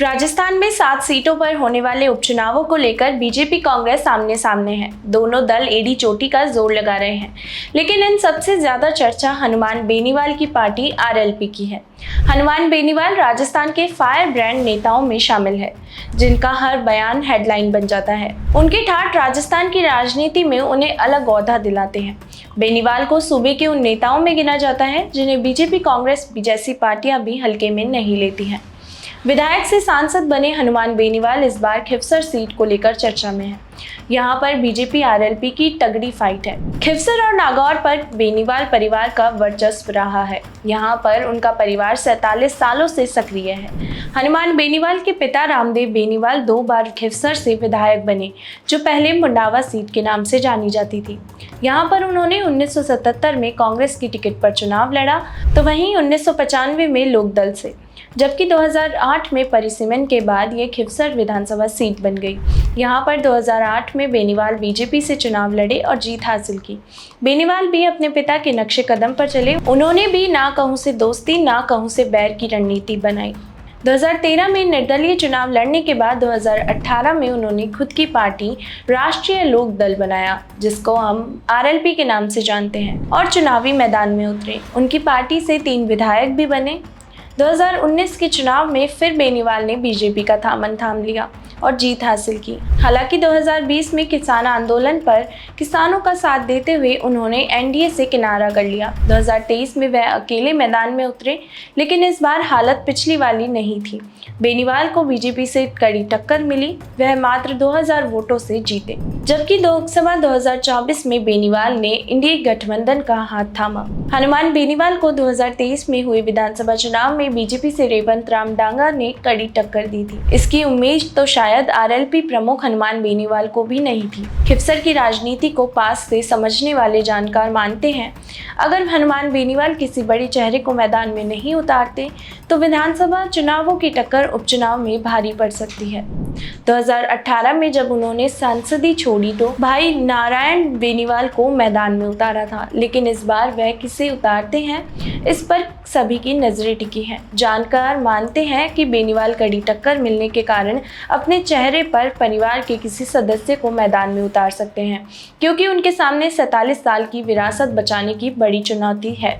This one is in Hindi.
राजस्थान में 7 सीटों पर होने वाले उपचुनावों को लेकर बीजेपी कांग्रेस आमने सामने है। दोनों दल एड़ी चोटी का जोर लगा रहे हैं, लेकिन इन सबसे ज्यादा चर्चा हनुमान बेनीवाल की पार्टी आरएलपी की है। हनुमान बेनीवाल राजस्थान के फायर ब्रांड नेताओं में शामिल है, जिनका हर बयान हेडलाइन बन जाता है। उनके ठाठ राजस्थान की राजनीति में उन्हें अलग ओहदा दिलाते हैं। बेनीवाल को सूबे के उन नेताओं में गिना जाता है जिन्हें बीजेपी कांग्रेस जैसी पार्टियां भी हल्के में नहीं लेती हैं। विधायक से सांसद बने हनुमान बेनीवाल इस बार खिवसर सीट को लेकर चर्चा में है। यहाँ पर बीजेपी आरएलपी की तगड़ी फाइट है। खिवसर और नागौर पर बेनीवाल परिवार का वर्चस्व रहा है। यहाँ पर उनका परिवार 47 सालों से सक्रिय है। हनुमान बेनीवाल के पिता रामदेव बेनीवाल 2 बार खिवसर से विधायक बने, जो पहले मुंडावा सीट के नाम से जानी जाती थी। यहाँ पर उन्होंने 1977 में कांग्रेस की टिकट पर चुनाव लड़ा, तो वहीं 1995 में लोकदल से, जबकि 2008 में परिसीमन के बाद ये खिवसर विधानसभा सीट बन गई। यहाँ पर 2008 में बेनीवाल बीजेपी से चुनाव लड़े और जीत हासिल की। बेनीवाल भी अपने पिता के नक्शे कदम पर चले। उन्होंने भी ना कहूँ से दोस्ती ना कहूँ से बैर की रणनीति बनाई। 2013 में निर्दलीय चुनाव लड़ने के बाद 2018 में उन्होंने खुद की पार्टी राष्ट्रीय लोक दल बनाया, जिसको हम आरएलपी के नाम से जानते हैं, और चुनावी मैदान में उतरे। उनकी पार्टी से 3 विधायक भी बने। 2019 के चुनाव में फिर बेनीवाल ने बीजेपी का दामन थाम लिया और जीत हासिल की। हालांकि 2020 में किसान आंदोलन पर किसानों का साथ देते हुए उन्होंने एनडीए से किनारा कर लिया। 2023 में वह अकेले मैदान में उतरे, लेकिन इस बार हालत पिछली वाली नहीं थी। बेनीवाल को बीजेपी से कड़ी टक्कर मिली। वह मात्र 2000 वोटों से जीते, जबकि लोकसभा 2024 में बेनीवाल ने इंडिया गठबंधन का हाथ थामा। हनुमान बेनीवाल को 2023 में हुए विधानसभा चुनाव में बीजेपी से रेवंत राम डांगा ने कड़ी टक्कर दी थी। इसकी उम्मीद तो शायद आरएलपी प्रमुख हनुमान बेनीवाल को भी नहीं थी। खिवसर की राजनीति को पास से समझने वाले जानकार मानते हैं, अगर हनुमान बेनीवाल किसी बड़े चेहरे को मैदान में नहीं उतारते तो विधानसभा चुनावों की टक्कर उपचुनाव में भारी पड़ सकती है। 2018 में जब उन्होंने सांसदी छोड़ी तो भाई नारायण बेनीवाल को मैदान में उतारा था, लेकिन इस बार वह किसे उतारते हैं, इस पर सभी की नजरें टिकी हैं। जानकार मानते हैं कि बेनीवाल कड़ी टक्कर मिलने के कारण अपने चेहरे पर परिवार के किसी सदस्य को मैदान में उतार सकते हैं, क्योंकि उनके सामने 47 साल की विरासत बचाने की बड़ी चुनौती है।